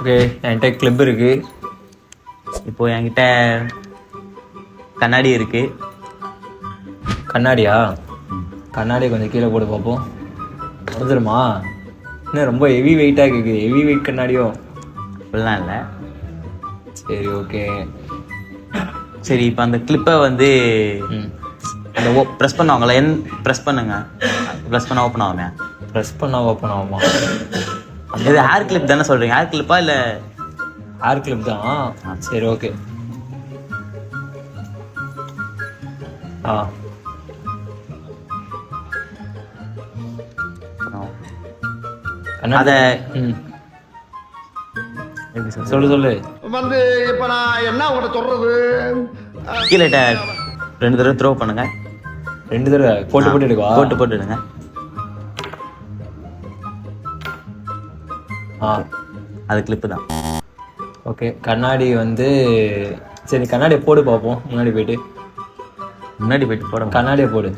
Okay, என்கிட்ட clip இருக்கு. இப்போ என்கிட்ட கண்ணாடி இருக்கு. கண்ணாடியா? கண்ணாடியை கொஞ்சம் கீழே போட்டு பார்ப்போம். உடஞ்சிருமா? என்ன ரொம்ப ஹெவி வெயிட்டாக இருக்குது. ஹெவி வெயிட் கண்ணாடியோ? அப்படிலாம் இல்லை. சரி ஓகே. சரி, இப்போ அந்த கிளிப்பை வந்து அந்த ப்ரெஸ் பண்ணுவாங்களா? ப்ரெஸ் பண்ணுங்க. ப்ரெஸ் பண்ண ஓப்பன் ஆகுமே. ப்ரெஸ் பண்ணால் ஓப்பன் ஆகுமா? இது ஹேர் கிளிப் தானே சொல்கிறீங்க? ஹேர் கிளிப்பா இல்லை? ஹேர் கிளிப் தான். சரி ஓகே. அதை சொல்லு. வந்து இப்ப நான் என்ன உங்கள்கிட்ட சொல்றது? கீழே 2 தடவை த்ரோ பண்ணுங்க. 2 தடவை போட்டு எடுக்கவா? போட்டு எடுங்க. அது கிளிப்பு தான். ஓகே, கண்ணாடி வந்து சரி, கண்ணாடியை போடு பார்ப்போம். முன்னாடி போயிட்டு போட கண்ணாடியை போடு.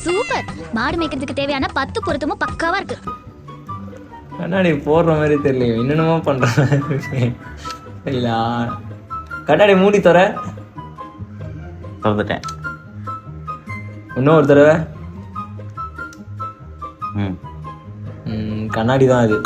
சூப்பர். மாடு மேய்க்கிறதுக்கு தேவையான 10 பொருத்தமும் பக்காவா இருக்கு. கண்ணாடி போடுற மாதிரி தெரியல, என்னென்னமோ பண்றேன். இல்ல, கண்ணாடி மூடி திறந்துட்டேன். இன்னும் ஒரு தடவை. கண்ணாடி கண்ணாடி தான் அது.